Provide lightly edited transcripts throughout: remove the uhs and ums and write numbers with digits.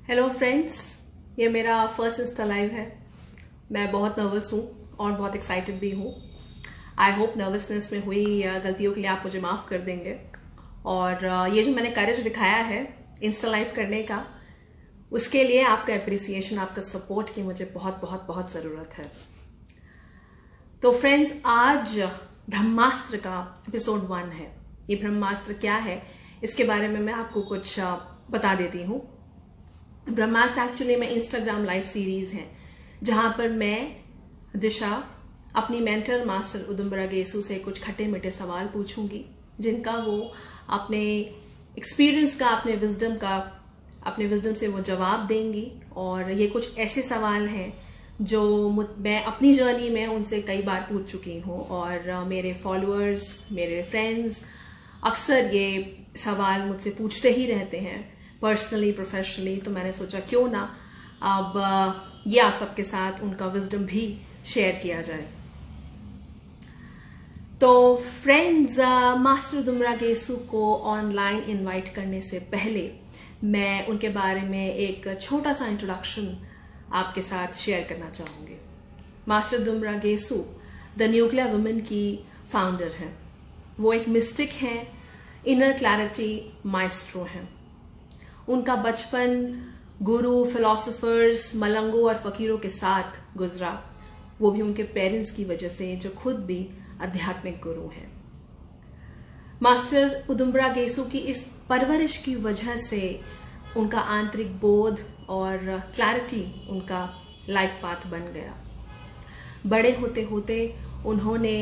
Hello friends, ये मेरा first Insta live है। मैं बहुत नर्वस हूँ और बहुत एक्साइटेड भी हूँ। आई होप नर्वसनेस में हुई गलतियों के लिए आप मुझे माफ़ कर देंगे। और ये जो मैंने करेज दिखाया है इंस्टा लाइव करने का, उसके लिए आपका अप्रिसिएशन, आपका सपोर्ट की मुझे बहुत बहुत बहुत ज़रूरत है। तो फ्रेंड्स, आज ब्रह्मास्त्र का एपिसोड 1 है। ये ब्रह्मास्त्र क्या है, इसके बारे में मैं आपको कुछ बता देती हूँ। ब्रह्मास्त्र एक्चुअली में इंस्टाग्राम लाइव सीरीज है, जहां पर मैं दिशा अपनी मेंटर मास्टर उदुम्बरा गेसु से कुछ खट्टे मीठे सवाल पूछूंगी, जिनका वो अपने एक्सपीरियंस का, अपने विजडम से वो जवाब देंगी। और ये कुछ ऐसे सवाल हैं जो मैं अपनी जर्नी में उनसे कई बार पूछ चुकी हूँ, और मेरे फॉलोअर्स, मेरे फ्रेंड्स अक्सर ये सवाल मुझसे पूछते ही रहते हैं, पर्सनली, प्रोफेशनली। तो मैंने सोचा क्यों ना अब ये आप सबके साथ उनका विजडम भी शेयर किया जाए। तो फ्रेंड्स, मास्टर उदुम्बरा गेसु को ऑनलाइन इनवाइट करने से पहले मैं उनके बारे में एक छोटा सा इंट्रोडक्शन आपके साथ शेयर करना चाहूंगी। Master Udumbara Gesu the nuclear women की फाउंडर हैं। वो एक मिस्टिक हैं, इनर क्लैरिटी माइस्ट्रो हैं। उनका बचपन गुरु, फिलोसोफर्स, मलंगों और फकीरों के साथ गुजरा, वो भी उनके पेरेंट्स की वजह से, जो खुद भी आध्यात्मिक गुरु हैं। मास्टर उदुम्बरा गेसु की इस परवरिश की वजह से उनका आंतरिक बोध और क्लैरिटी उनका लाइफ पाथ बन गया। बड़े होते होते उन्होंने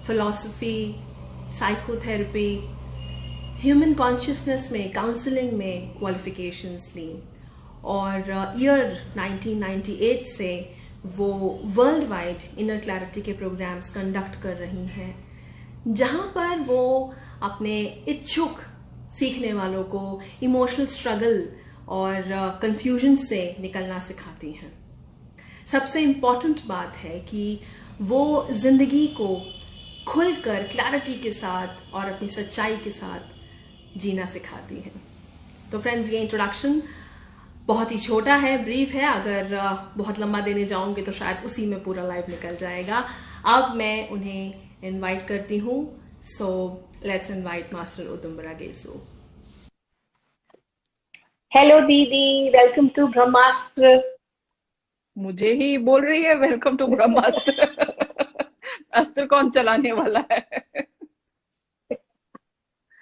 फिलॉसफी, साइकोथेरेपी, ह्यूमन कॉन्शियसनेस में, काउंसलिंग में क्वालिफिकेशंस ली, और ईयर 1998 से वो वर्ल्ड वाइड इनर क्लैरिटी के प्रोग्राम्स कंडक्ट कर रही हैं, जहां पर वो अपने इच्छुक सीखने वालों को इमोशनल स्ट्रगल और कंफ्यूजन से निकलना सिखाती हैं। सबसे इम्पॉर्टेंट बात है कि वो जिंदगी को खुलकर, क्लैरिटी के साथ और अपनी सच्चाई के साथ जीना सिखाती हैं। तो फ्रेंड्स, ये इंट्रोडक्शन बहुत ही छोटा है, ब्रीफ है। अगर बहुत लंबा देने जाऊंगी तो शायद उसी में पूरा लाइव निकल जाएगा। अब मैं उन्हें इनवाइट करती हूँ। So let's invite master Udumbara Gesu. Hello दीदी, वेलकम टू ब्रह्मास्त्र। मुझे ही बोल रही है वेलकम टू ब्रह्मास्त्र। अस्त्र कौन चलाने वाला है?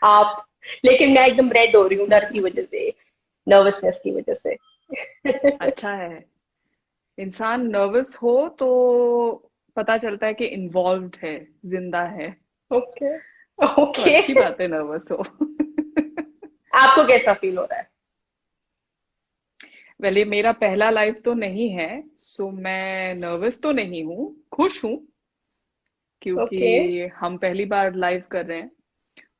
आप। लेकिन मैं एकदम रेड हो रही हूँ, डर की वजह से, नर्वसनेस की वजह से। अच्छा है, इंसान नर्वस हो तो पता चलता है कि इन्वॉल्व्ड है, जिंदा है। ओके। तो ओके। अच्छी बात है नर्वस हो। आपको कैसा फील हो रहा है? ये मेरा पहला लाइव तो नहीं है, सो मैं नर्वस तो नहीं हूँ, खुश हूँ, ओके। क्योंकि हम पहली बार लाइव कर रहे हैं।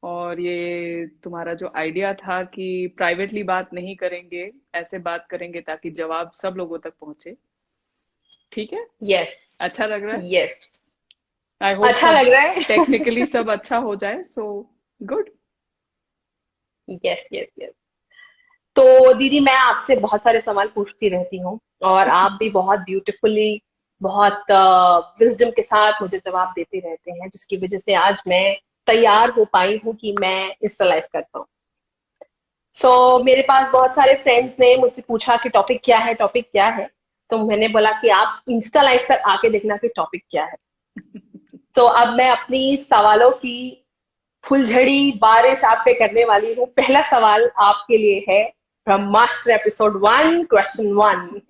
और ये तुम्हारा जो आइडिया था कि प्राइवेटली बात नहीं करेंगे, ऐसे बात करेंगे ताकि जवाब सब लोगों तक पहुंचे, ठीक है, यस। अच्छा लग रहा है। यस। आई होप अच्छा सब लग रहा है। टेक्निकली सब अच्छा हो जाए, so good. Yes, yes, yes. तो दीदी, मैं आपसे बहुत सारे सवाल पूछती रहती हूँ, और आप भी बहुत ब्यूटीफुली, बहुत विजडम के साथ मुझे जवाब देते रहते हैं, जिसकी वजह से आज मैं तैयार हो पाई हूँ कि मैं इससे लाइव कर पाऊँ। मेरे पास बहुत सारे फ्रेंड्स ने मुझसे पूछा कि टॉपिक क्या है, टॉपिक क्या है। तो मैंने बोला कि आप इंस्टा लाइव पर आके देखना कि टॉपिक क्या है। अब मैं अपनी सवालों की फुलझड़ी बारिश आप पे करने वाली हूँ। पहला सवाल आपके लिए है, ब्रह्मास्त्र एपिसोड 1, क्वेश्चन 1।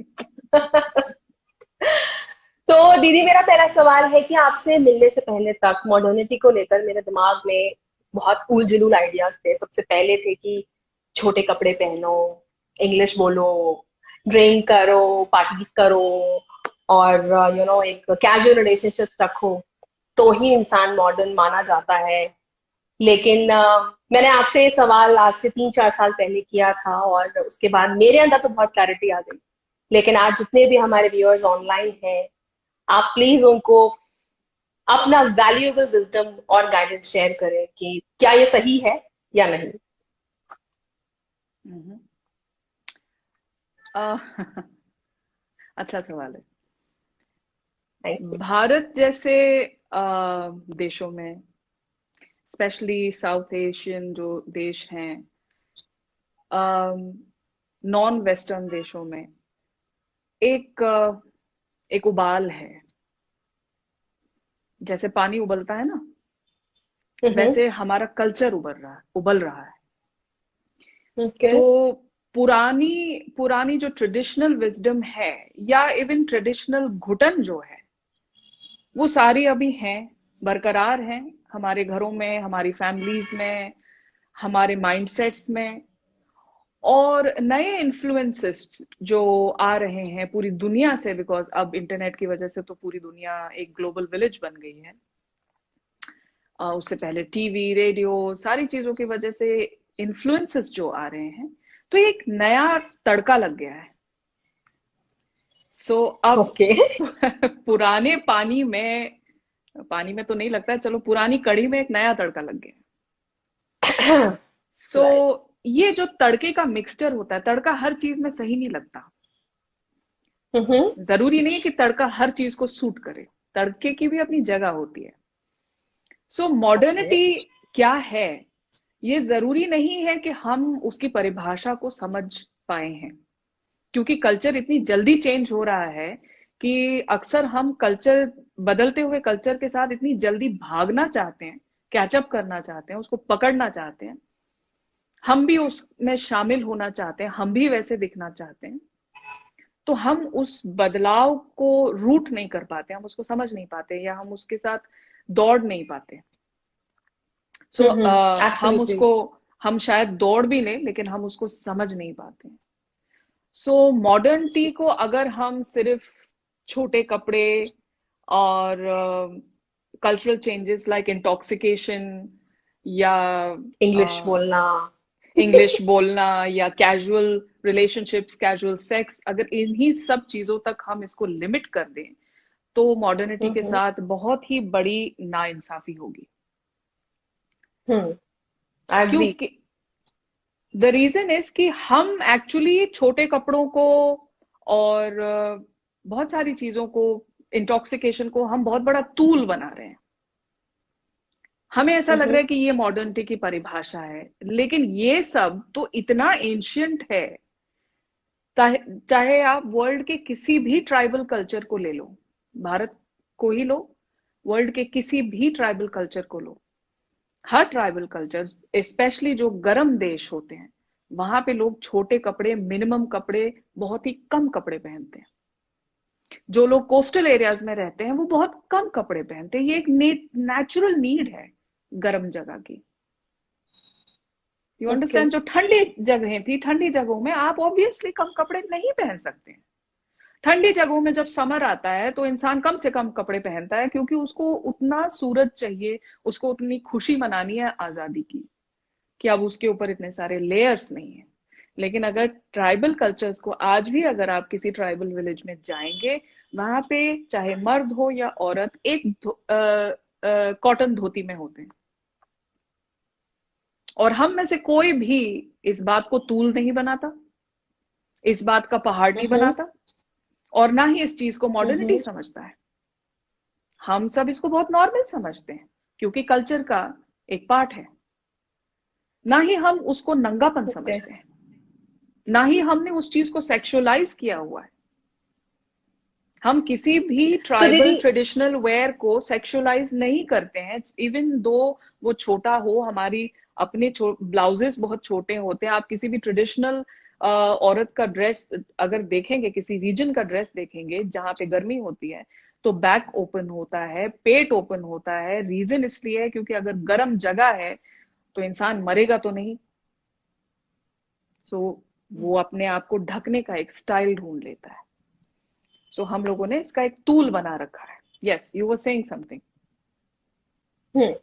तो दीदी, मेरा पहला सवाल है कि आपसे मिलने से पहले तक मॉडर्निटी को लेकर मेरे दिमाग में बहुत उल जुलूल आइडियाज थे। सबसे पहले थे कि छोटे कपड़े पहनो, इंग्लिश बोलो, ड्रिंक करो, पार्टीज करो, और एक कैजुअल रिलेशनशिप रखो, तो ही इंसान मॉडर्न माना जाता है। लेकिन मैंने आपसे ये सवाल आज से 3-4 साल पहले किया था, और उसके बाद मेरे अंदर तो बहुत क्लैरिटी आ गई। लेकिन आज जितने भी हमारे व्यूअर्स ऑनलाइन हैं, आप प्लीज उनको अपना वैल्यूएबल विजडम और गाइडेंस शेयर करें कि क्या ये सही है या नहीं। हम्म। आ, अच्छा सवाल है। Thank you. भारत जैसे देशों में, स्पेशली साउथ एशियन जो देश हैं, नॉन वेस्टर्न देशों में एक एक उबाल है। जैसे पानी उबलता है ना, वैसे हमारा कल्चर उबल रहा है। ओके। तो पुरानी पुरानी जो ट्रेडिशनल विजडम है, या इवन ट्रेडिशनल घुटन जो है, वो सारी अभी हैं, बरकरार हैं हमारे घरों में, हमारी फैमिलीज में, हमारे माइंडसेट्स में। और नए इन्फ्लुएंसेस जो आ रहे हैं पूरी दुनिया से, बिकॉज अब इंटरनेट की वजह से तो पूरी दुनिया एक ग्लोबल विलेज बन गई है। उससे पहले टीवी, रेडियो, सारी चीजों की वजह से इन्फ्लुएंसेस जो आ रहे हैं, तो एक नया तड़का लग गया है। सो अब ओके। पुराने पानी में तो नहीं लगता है, चलो पुरानी कढ़ी में एक नया तड़का लग गया। सो राइट। ये जो तड़के का मिक्सचर होता है, तड़का हर चीज में सही नहीं लगता। हम्म। जरूरी नहीं है कि तड़का हर चीज को सूट करे, तड़के की भी अपनी जगह होती है। So okay. मॉडर्निटी क्या है, ये जरूरी नहीं है कि हम उसकी परिभाषा को समझ पाए हैं, क्योंकि कल्चर इतनी जल्दी चेंज हो रहा है कि अक्सर हम कल्चर, बदलते हुए कल्चर के साथ इतनी जल्दी भागना चाहते हैं, कैचअप करना चाहते हैं, उसको पकड़ना चाहते हैं, हम भी उसमें शामिल होना चाहते हैं, हम भी वैसे दिखना चाहते हैं। तो हम उस बदलाव को रूट नहीं कर पाते, हम उसको समझ नहीं पाते, या हम उसके साथ दौड़ नहीं पाते। So absolutely. हम शायद दौड़ भी लें, लेकिन हम उसको समझ नहीं पाते। सो मॉडर्न टी को अगर हम सिर्फ छोटे कपड़े और कल्चरल चेंजेस लाइक इंटॉक्सिकेशन, या इंग्लिश बोलना। इंग्लिश बोलना, या कैजुअल रिलेशनशिप्स, कैजुअल सेक्स, अगर इन्हीं सब चीजों तक हम इसको लिमिट कर दें, तो मॉडर्निटी के हम्म। साथ बहुत ही बड़ी नाइंसाफी होगी। हम्म। I agree. क्योंकि द रीजन इज कि हम एक्चुअली छोटे कपड़ों को और बहुत सारी चीजों को, इंटॉक्सिकेशन को हम बहुत बड़ा तूल बना रहे हैं। हमें ऐसा लग रहा है कि ये मॉडर्निटी की परिभाषा है, लेकिन ये सब तो इतना एंशियंट है। चाहे आप वर्ल्ड के किसी भी ट्राइबल कल्चर को ले लो, भारत को ही लो, वर्ल्ड के किसी भी ट्राइबल कल्चर को लो, हर ट्राइबल कल्चर, स्पेशली जो गर्म देश होते हैं, वहां पे लोग छोटे कपड़े, मिनिमम कपड़े, बहुत ही कम कपड़े पहनते हैं। जो लोग कोस्टल एरियाज में रहते हैं, वो बहुत कम कपड़े पहनते हैं। ये एक नेचुरल नीड है गर्म जगह की। You okay. अंडरस्टैंड? जो ठंडी जगहें थी, ठंडी जगहों में आप ऑब्वियसली कम कपड़े नहीं पहन सकते हैं। ठंडी जगहों में जब समर आता है तो इंसान कम से कम कपड़े पहनता है, क्योंकि उसको उतना सूरज चाहिए, उसको उतनी खुशी मनानी है आजादी की, कि अब उसके ऊपर इतने सारे लेयर्स नहीं है। लेकिन अगर ट्राइबल कल्चर्स को आज भी, अगर आप किसी ट्राइबल विलेज में जाएंगे, वहां पे चाहे मर्द हो या औरत, एक कॉटन धोती में होते हैं। और हम में से कोई भी इस बात को तूल नहीं बनाता, इस बात का पहाड़ नहीं बनाता, और ना ही इस चीज को मॉडर्निटी समझता है। हम सब इसको बहुत नॉर्मल समझते हैं, क्योंकि कल्चर का एक पार्ट है। ना ही हम उसको नंगापन ओके। समझते हैं, ना ही हमने उस चीज को सेक्सुअलाइज किया हुआ है। हम किसी भी तो ट्राइबल दीदी। ट्रेडिशनल वेयर को सेक्सुअलाइज नहीं करते हैं, इवन दो वो छोटा हो। हमारी अपने ब्लाउजेस बहुत छोटे होते हैं। आप किसी भी ट्रेडिशनल औरत का ड्रेस अगर देखेंगे, किसी रीजन का ड्रेस देखेंगे जहां पे गर्मी होती है, तो बैक ओपन होता है, पेट ओपन होता है। रीजन इसलिए है क्योंकि अगर गर्म जगह है तो इंसान मरेगा तो नहीं। सो वो अपने आप को ढकने का एक स्टाइल ढूंढ लेता है। सो हम लोगों ने इसका एक टूल बना रखा है। Yes, you were saying something. Hmm.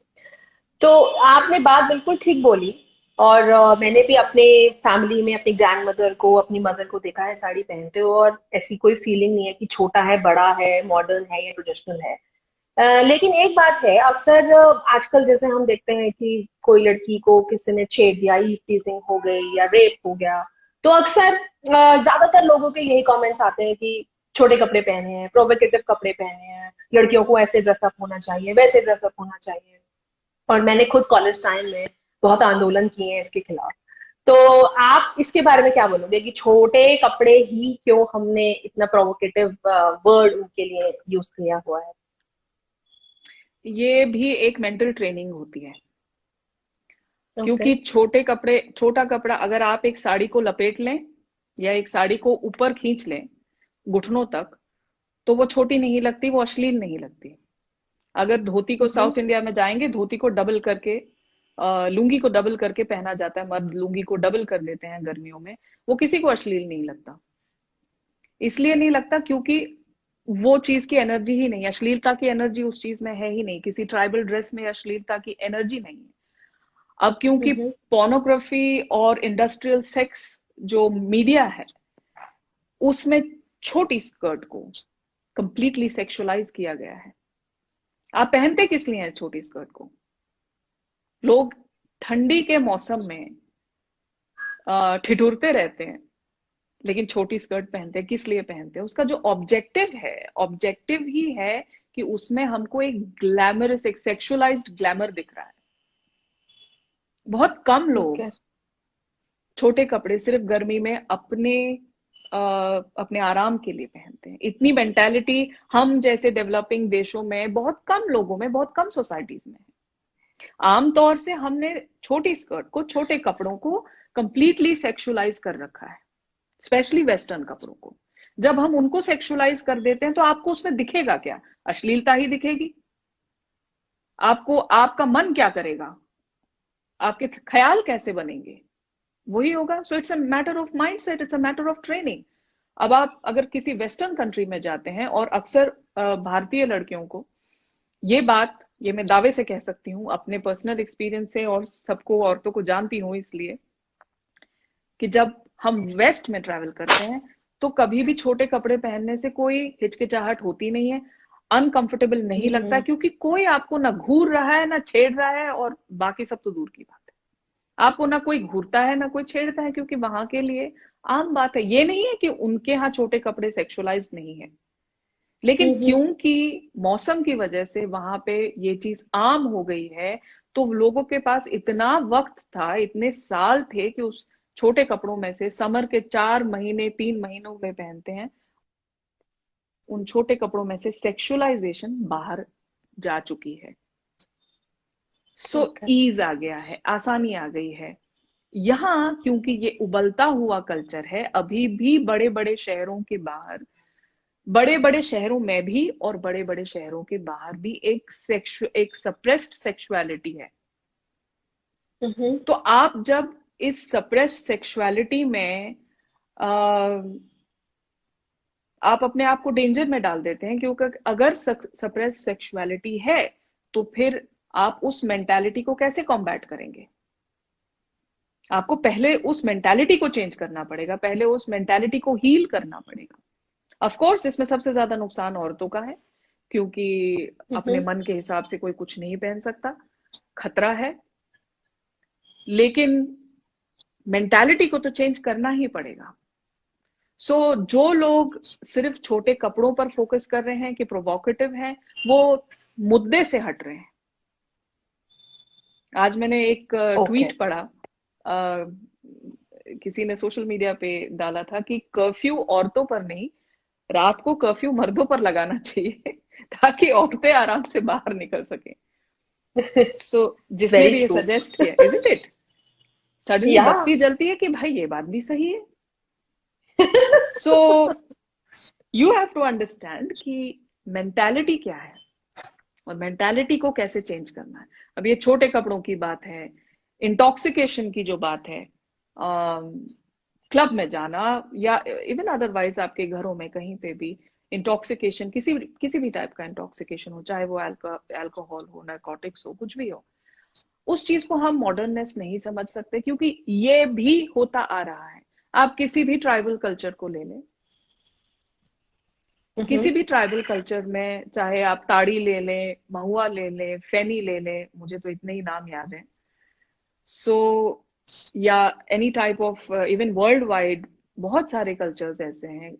तो आपने बात बिल्कुल ठीक बोली। और मैंने भी अपने फैमिली में अपनी ग्रैंड मदर को, अपनी मदर को देखा है साड़ी पहनते हुए, और ऐसी कोई फीलिंग नहीं है कि छोटा है, बड़ा है, मॉडर्न है या ट्रेडिशनल है। लेकिन एक बात है, अक्सर आजकल जैसे हम देखते हैं कि कोई लड़की को किसी ने छेड़ दिया, ईव टीजिंग हो गई या रेप हो गया, तो अक्सर ज्यादातर लोगों के यही कमेंट्स आते हैं कि छोटे कपड़े पहने हैं, प्रोवोकेटिव कपड़े पहने हैं, लड़कियों को ऐसे ड्रेसअप होना चाहिए, वैसे ड्रेसअप होना चाहिए। और मैंने खुद कॉलेज टाइम में बहुत आंदोलन किए हैं इसके खिलाफ। तो आप इसके बारे में क्या बोलोगे कि छोटे कपड़े ही क्यों हमने इतना प्रोवोकेटिव वर्ड उनके लिए यूज किया हुआ है? ये भी एक मेंटल ट्रेनिंग होती है, ओके। क्योंकि छोटा कपड़ा अगर आप एक साड़ी को लपेट लें या एक साड़ी को ऊपर खींच लें घुटनों तक, तो वो छोटी नहीं लगती, वो अश्लील नहीं लगती। अगर धोती को साउथ इंडिया में जाएंगे, धोती को डबल करके लुंगी को डबल करके पहना जाता है, मर्द लुंगी को डबल कर देते हैं गर्मियों में, वो किसी को अश्लील नहीं लगता। इसलिए नहीं लगता क्योंकि वो चीज की एनर्जी ही नहीं, अश्लीलता की एनर्जी उस चीज में है ही नहीं, किसी ट्राइबल ड्रेस में अश्लीलता की एनर्जी नहीं है। अब क्योंकि पोर्नोग्राफी और इंडस्ट्रियल सेक्स जो मीडिया है उसमें छोटी स्कर्ट को कंप्लीटली सेक्सुअलाइज किया गया है। आप पहनते किस लिए हैं छोटी स्कर्ट को? लोग ठंडी के मौसम में ठिठुरते रहते हैं, लेकिन छोटी स्कर्ट पहनते हैं। किस लिए पहनते हैं? उसका जो ऑब्जेक्टिव है, ऑब्जेक्टिव ही है कि उसमें हमको एक ग्लैमरस, एक सेक्सुअलाइज्ड ग्लैमर दिख रहा है। बहुत कम लोग छोटे कपड़े सिर्फ गर्मी में अपने आराम के लिए पहनते हैं। इतनी मेंटालिटी हम जैसे डेवलपिंग देशों में बहुत कम लोगों में, बहुत कम सोसाइटीज में है। आमतौर से हमने छोटी स्कर्ट को, छोटे कपड़ों को कंप्लीटली सेक्सुअलाइज कर रखा है, स्पेशली वेस्टर्न कपड़ों को। जब हम उनको सेक्सुअलाइज कर देते हैं तो आपको उसमें दिखेगा क्या? अश्लीलता ही दिखेगी। आपको, आपका मन क्या करेगा? आपके ख्याल कैसे बनेंगे? वही होगा। So it's a matter of mind set, it's a matter of training. अब आप अगर किसी वेस्टर्न कंट्री में जाते हैं, और अक्सर भारतीय लड़कियों को ये मैं दावे से कह सकती हूँ अपने पर्सनल एक्सपीरियंस से, और सबको, औरतों को जानती हूँ इसलिए, कि जब हम वेस्ट में ट्रैवल करते हैं तो कभी भी छोटे कपड़े पहनने से कोई हिचकिचाहट होती नहीं है, अनकंफर्टेबल नहीं लगता, क्योंकि कोई आपको ना घूर रहा है ना छेड़ रहा है, और बाकी सब तो दूर की बात है। आपको ना कोई घूरता है ना कोई छेड़ता है, क्योंकि वहां के लिए आम बात है। ये नहीं है कि उनके यहाँ छोटे कपड़े सेक्सुअलाइज नहीं है, लेकिन क्योंकि मौसम की वजह से वहां पे ये चीज आम हो गई है, तो लोगों के पास इतना वक्त था, इतने साल थे कि उस छोटे कपड़ों में से समर के 4 महीने 3 महीनों में पहनते हैं, उन छोटे कपड़ों में से सेक्सुअलाइजेशन बाहर जा चुकी है। सो ईज आ गया है, आसानी आ गई है। यहाँ क्योंकि ये उबलता हुआ कल्चर है, अभी भी बड़े बड़े शहरों के बाहर, बड़े बड़े शहरों में भी और बड़े बड़े शहरों के बाहर भी एक सप्रेस्ड सेक्सुअलिटी है। तो आप जब इस सप्रेस्ड सेक्सुअलिटी में आप अपने आप को डेंजर में डाल देते हैं, क्योंकि अगर सप्रेस्ड सेक्सुअलिटी है तो फिर आप उस मेंटालिटी को कैसे कॉम्बैट करेंगे? आपको पहले उस मेंटालिटी को चेंज करना पड़ेगा, पहले उस मेंटालिटी को हील करना पड़ेगा। ऑफ कोर्स इसमें सबसे ज्यादा नुकसान औरतों का है, क्योंकि अपने मन के हिसाब से कोई कुछ नहीं पहन सकता, खतरा है। लेकिन मेंटालिटी को तो चेंज करना ही पड़ेगा। सो जो लोग सिर्फ छोटे कपड़ों पर फोकस कर रहे हैं कि प्रोवोकेटिव हैं, वो मुद्दे से हट रहे हैं। आज मैंने एक ट्वीट पढ़ा, किसी ने सोशल मीडिया पे डाला था कि कर्फ्यू औरतों पर नहीं, रात को कर्फ्यू मर्दों पर लगाना चाहिए ताकि औरतें आराम से बाहर निकल सकें। सो जिसने भी ये सजेस्ट किया, इजंट इट, सडनली बत्ती जलती है कि भाई ये बात भी सही है। So you have to understand कि मेंटालिटी क्या है और मेंटालिटी को कैसे चेंज करना है। अब ये छोटे कपड़ों की बात है, इंटॉक्सिकेशन की जो बात है, क्लब में जाना या इवन अदरवाइज आपके घरों में कहीं पे भी इंटॉक्सिकेशन, किसी भी टाइप का इंटॉक्सिकेशन हो, चाहे वो अल्कोहल हो, नारकोटिक्स हो, कुछ भी हो, उस चीज को हम मॉडर्ननेस नहीं समझ सकते, क्योंकि ये भी होता आ रहा है। आप किसी भी ट्राइबल कल्चर को ले लें, किसी भी ट्राइबल कल्चर में, चाहे आप ताड़ी ले लें, महुआ ले लें, फैनी ले लें, मुझे तो इतने ही नाम याद हैं। सो या any type of even world wide बहुत सारे कल्चर्स ऐसे हैं,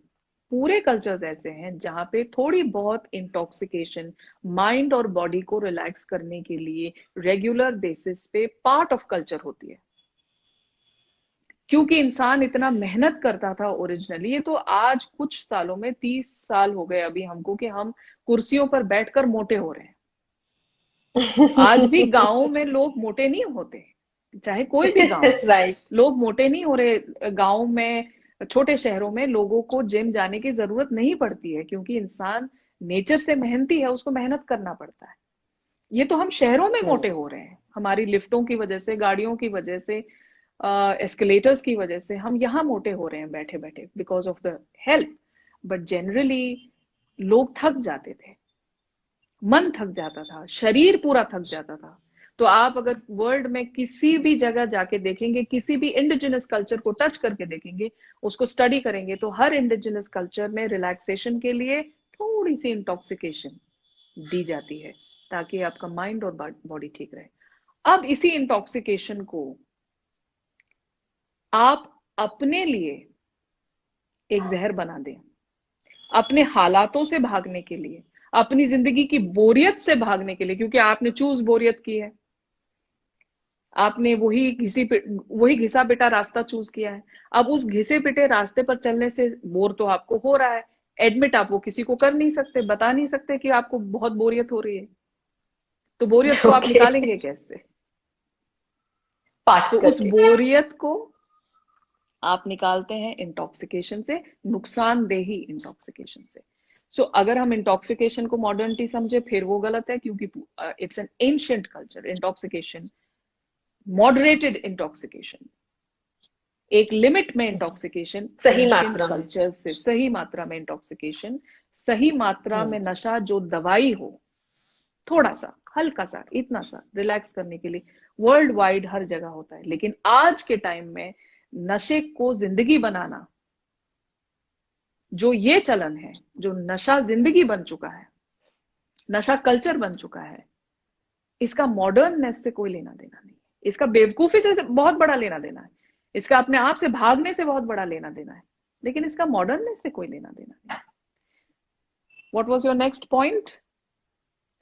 पूरे कल्चर्स ऐसे हैं जहां पे थोड़ी बहुत इंटॉक्सिकेशन माइंड और बॉडी को रिलैक्स करने के लिए रेगुलर बेसिस पे पार्ट ऑफ कल्चर होती है। क्योंकि इंसान इतना मेहनत करता था ओरिजिनली, ये तो आज कुछ सालों में 30 साल हो गए अभी हमको कि हम कुर्सियों पर बैठकर मोटे हो रहे हैं। आज भी गांवों में लोग मोटे नहीं होते, चाहे कोई भी गांव हो, राइट। लोग मोटे नहीं हो रहे। गांव में, छोटे शहरों में लोगों को जिम जाने की जरूरत नहीं पड़ती है, क्योंकि इंसान नेचर से मेहनती है, उसको मेहनत करना पड़ता है। ये तो हम शहरों में मोटे हो रहे हैं, हमारी लिफ्टों की वजह से, गाड़ियों की वजह से, एस्केलेटर्स की वजह से हम यहाँ मोटे हो रहे हैं बैठे बैठे, because of the health. But generally लोग थक जाते थे, मन थक जाता था, शरीर पूरा थक जाता था। तो आप अगर वर्ल्ड में किसी भी जगह जाके देखेंगे, किसी भी इंडिजिनस कल्चर को टच करके देखेंगे, उसको स्टडी करेंगे, तो हर इंडिजिनस कल्चर में रिलैक्सेशन के लिए थोड़ी सी इंटॉक्सिकेशन दी जाती है, ताकि आपका माइंड और बॉडी ठीक रहे। अब इसी इंटॉक्सिकेशन को आप अपने लिए एक जहर बना दें, अपने हालातों से भागने के लिए, अपनी जिंदगी की बोरियत से भागने के लिए, क्योंकि आपने चूज बोरियत की है, आपने वही घिसा पिटा रास्ता चूज किया है। अब उस घिसे पिटे रास्ते पर चलने से बोर तो आपको हो रहा है, एडमिट आप वो किसी को कर नहीं सकते, बता नहीं सकते कि आपको बहुत बोरियत हो रही है। तो बोरियत को आप ओके। निकालेंगे कैसे? पाठ तो उस करके। बोरियत को आप निकालते हैं इंटॉक्सिकेशन से, नुकसानदेही इंटॉक्सिकेशन से। सो अगर हम इंटॉक्सिकेशन को मॉडर्निटी समझे, फिर वो गलत है, क्योंकि it's an ancient culture. Intoxication, moderated intoxication, एक लिमिट में इंटॉक्सिकेशन, सही एंशिएंट मात्रा में। कल्चर से सही मात्रा में इंटॉक्सिकेशन, सही मात्रा में नशा, जो दवाई हो, थोड़ा सा, हल्का सा, इतना सा रिलैक्स करने के लिए वर्ल्ड वाइड हर जगह होता है। लेकिन आज के टाइम में नशे को जिंदगी बनाना, जो ये चलन है, जो नशा जिंदगी बन चुका है, नशा कल्चर बन चुका है, इसका मॉडर्ननेस से कोई लेना देना नहीं है। इसका बेवकूफी से बहुत बड़ा लेना देना है, इसका अपने आप से भागने से बहुत बड़ा लेना देना है, लेकिन इसका मॉडर्ननेस से कोई लेना देना नहीं। What was your next point?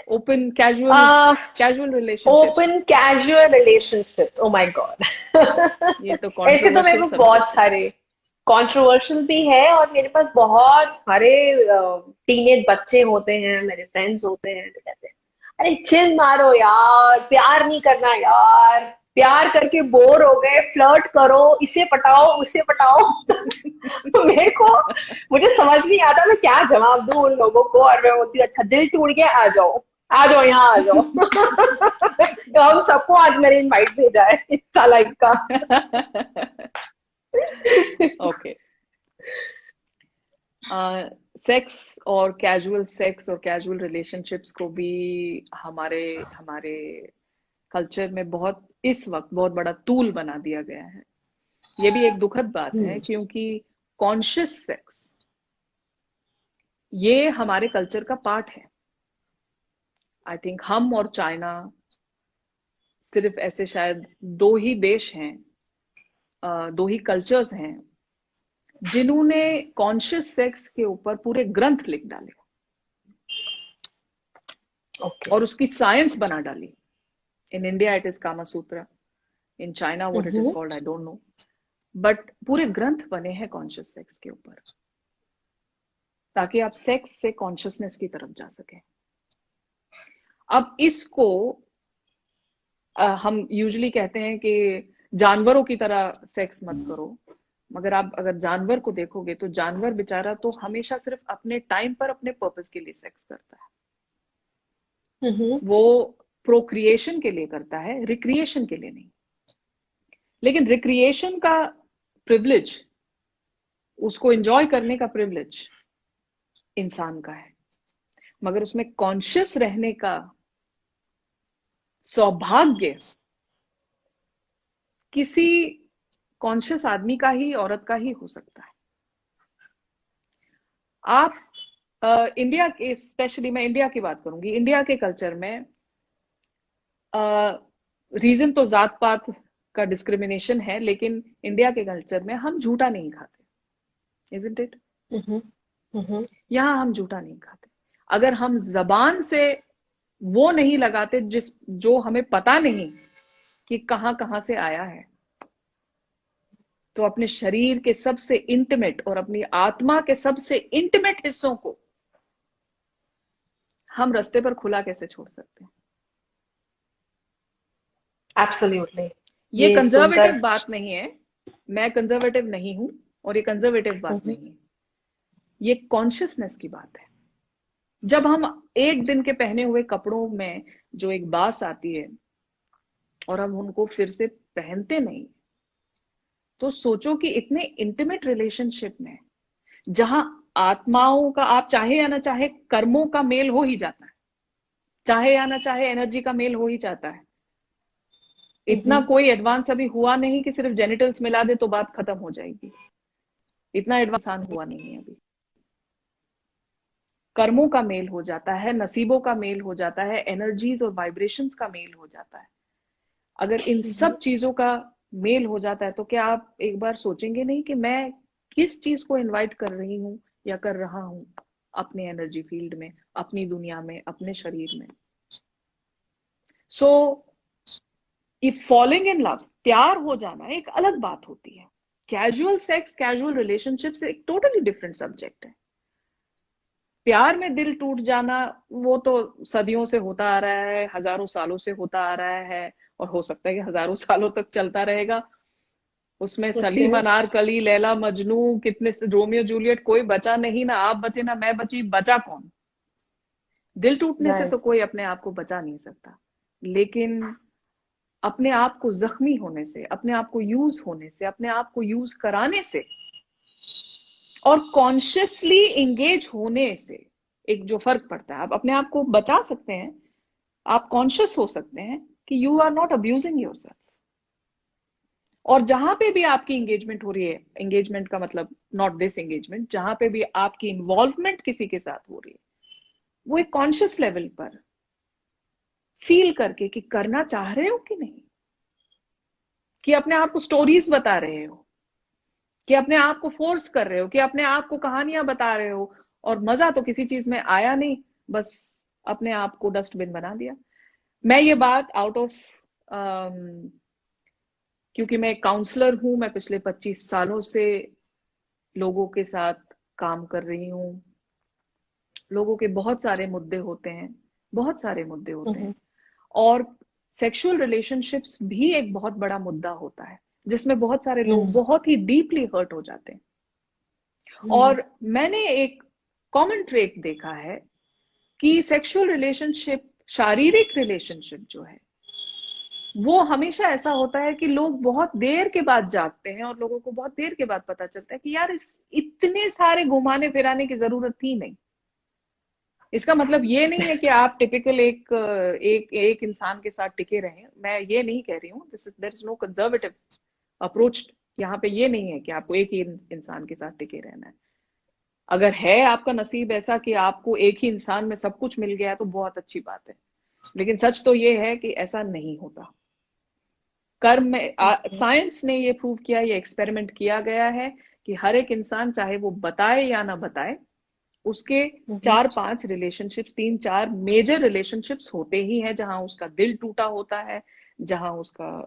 Open casual relationships. Open casual relationships, oh my God. ये तो ऐसे तो मेरे कंट्रोवर्शियल को सब्जेक्ट बहुत है। सारे कंट्रोवर्शियल भी है, और मेरे पास बहुत सारे टीनेज बच्चे होते हैं, मेरे फ्रेंड्स होते हैं जो कहते हैं अरे चिल मारो यार, प्यार नहीं करना यार, प्यार करके बोर हो गए, फ्लर्ट करो, इसे पटाओ उसे पटाओ। तो मुझे समझ नहीं आता मैं क्या जवाब दूं उन लोगों को, और मैं बोलती हूँ अच्छा दिल टूट गया, आ जाओ यहाँ आ जाओ। तो हम सबको आज मेरे इनवाइट भेजा है इंस्टा लाइव का। ओके। सेक्स और कैजुअल रिलेशनशिप्स को भी हमारे हमारे कल्चर में बहुत, इस वक्त बहुत बड़ा टूल बना दिया गया है। ये भी एक दुखद बात है, क्योंकि कॉन्शियस सेक्स ये हमारे कल्चर का पार्ट है। आई थिंक हम और चाइना सिर्फ ऐसे शायद दो ही देश हैं, दो ही कल्चर्स हैं जिन्होंने कॉन्शियस सेक्स के ऊपर पूरे ग्रंथ लिख डाले और उसकी साइंस बना डाली। इन इंडिया इट इज कामा सूत्र, in China what it is called I don't know, but पूरे ग्रंथ बने हैं कॉन्शियस सेक्स के ऊपर, ताकि आप सेक्स से कॉन्शियसनेस की तरफ जा सके। अब इसको हम यूजुअली कहते हैं कि जानवरों की तरह सेक्स मत करो, मगर आप अगर जानवर को देखोगे तो जानवर बेचारा तो हमेशा सिर्फ अपने टाइम पर, अपने पर्पस के लिए सेक्स करता है। वो प्रोक्रिएशन के लिए करता है, रिक्रिएशन के लिए नहीं। लेकिन रिक्रिएशन का प्रिविलेज, उसको एंजॉय करने का प्रिविलेज इंसान का है, मगर उसमें कॉन्शियस रहने का सौभाग्य किसी कॉन्शियस आदमी का ही, औरत का ही हो सकता है। आप इंडिया के, स्पेशली मैं इंडिया की बात करूंगी, इंडिया के कल्चर में रीजन तो जात पात का डिस्क्रिमिनेशन है, लेकिन इंडिया के कल्चर में हम झूठा नहीं खाते, इजंट इट? यहाँ हम झूठा नहीं खाते। अगर हम जबान से वो नहीं लगाते जो हमें पता नहीं कि कहां कहां से आया है, तो अपने शरीर के सबसे इंटिमेट और अपनी आत्मा के सबसे इंटिमेट हिस्सों को हम रास्ते पर खुला कैसे छोड़ सकते हैं? एब्सोल्युटली। ये कंजर्वेटिव बात नहीं है, मैं कंजर्वेटिव नहीं हूं और ये कंजर्वेटिव बात नहीं है, ये कॉन्शियसनेस की बात है। जब हम एक दिन के पहने हुए कपड़ों में जो एक बास आती है और हम उनको फिर से पहनते नहीं, तो सोचो कि इतने इंटीमेट रिलेशनशिप में जहां आत्माओं का, आप चाहे या ना चाहे, कर्मों का मेल हो ही जाता है, चाहे या ना चाहे एनर्जी का मेल हो ही जाता है। इतना कोई एडवांस अभी हुआ नहीं कि सिर्फ जेनिटल्स मिला दे तो बात खत्म हो जाएगी, इतना एडवांस हुआ नहीं है अभी। कर्मों का मेल हो जाता है, नसीबों का मेल हो जाता है, एनर्जीज और वाइब्रेशंस का मेल हो जाता है। अगर इन सब चीजों का मेल हो जाता है तो क्या आप एक बार सोचेंगे नहीं कि मैं किस चीज को इनवाइट कर रही हूं या कर रहा हूं अपने एनर्जी फील्ड में, अपनी दुनिया में, अपने शरीर में? So if falling in love, प्यार हो जाना एक अलग बात होती है। कैजुअल सेक्स, कैजुअल रिलेशनशिप से एक टोटली डिफरेंट सब्जेक्ट है। प्यार में दिल टूट जाना वो तो सदियों से होता आ रहा है, हजारों सालों से होता आ रहा है, और हो सकता है कि हजारों सालों तक चलता रहेगा। उसमें सलीम अनारकली, लैला मजनू, कितने रोमियो जूलियट, कोई बचा नहीं, ना आप बचे ना मैं बची, बचा कौन? दिल टूटने से तो कोई अपने आप को बचा नहीं सकता, लेकिन अपने आप को जख्मी होने से, अपने आप को यूज होने से, अपने आप को यूज कराने से और कॉन्शियसली एंगेज होने से एक जो फर्क पड़ता है, आप अपने आप को बचा सकते हैं, आप कॉन्शियस हो सकते हैं कि you are not abusing yourself. और जहां पे भी आपकी एंगेजमेंट हो रही है, एंगेजमेंट का मतलब नॉट दिस एंगेजमेंट, जहां पे भी आपकी इन्वॉल्वमेंट किसी के साथ हो रही है, वो एक कॉन्शियस लेवल पर फील करके कि करना चाह रहे हो कि नहीं, कि अपने आप को स्टोरीज बता रहे हो, कि अपने आप को फोर्स कर रहे हो, कि अपने आप को कहानियां बता रहे हो, और मजा तो किसी चीज में आया नहीं, बस अपने आप को डस्टबिन बना दिया। मैं ये बात आउट ऑफ, क्योंकि मैं काउंसलर हूं, मैं पिछले 25 सालों से लोगों के साथ काम कर रही हूं। लोगों के बहुत सारे मुद्दे होते हैं, बहुत सारे मुद्दे होते हैं, और सेक्सुअल रिलेशनशिप्स भी एक बहुत बड़ा मुद्दा होता है जिसमें बहुत सारे लोग बहुत ही डीपली हर्ट हो जाते हैं। और मैंने एक कॉमन ट्रेट देखा है कि सेक्सुअल रिलेशनशिप, शारीरिक रिलेशनशिप जो है, वो हमेशा ऐसा होता है कि लोग बहुत देर के बाद जागते हैं और लोगों को बहुत देर के बाद पता चलता है कि यार इतने सारे घुमाने फिराने की जरूरत थी नहीं। इसका मतलब ये नहीं है कि आप टिपिकल एक इंसान के साथ टिके रहें, मैं ये नहीं कह रही हूँ, there is no conservative approach यहाँ पे। ये नहीं है कि आपको एक ही इंसान के साथ टिके रहना है। अगर है आपका नसीब ऐसा कि आपको एक ही इंसान में सब कुछ मिल गया तो बहुत अच्छी बात है, लेकिन सच तो ये है कि ऐसा नहीं होता। कर्म में साइंस ने ये प्रूव किया, ये एक्सपेरिमेंट किया गया है कि हर एक इंसान, चाहे वो बताए या ना बताए, उसके 4-5 रिलेशनशिप्स, 3-4 मेजर रिलेशनशिप्स होते ही हैं जहां उसका दिल टूटा होता है, जहां उसका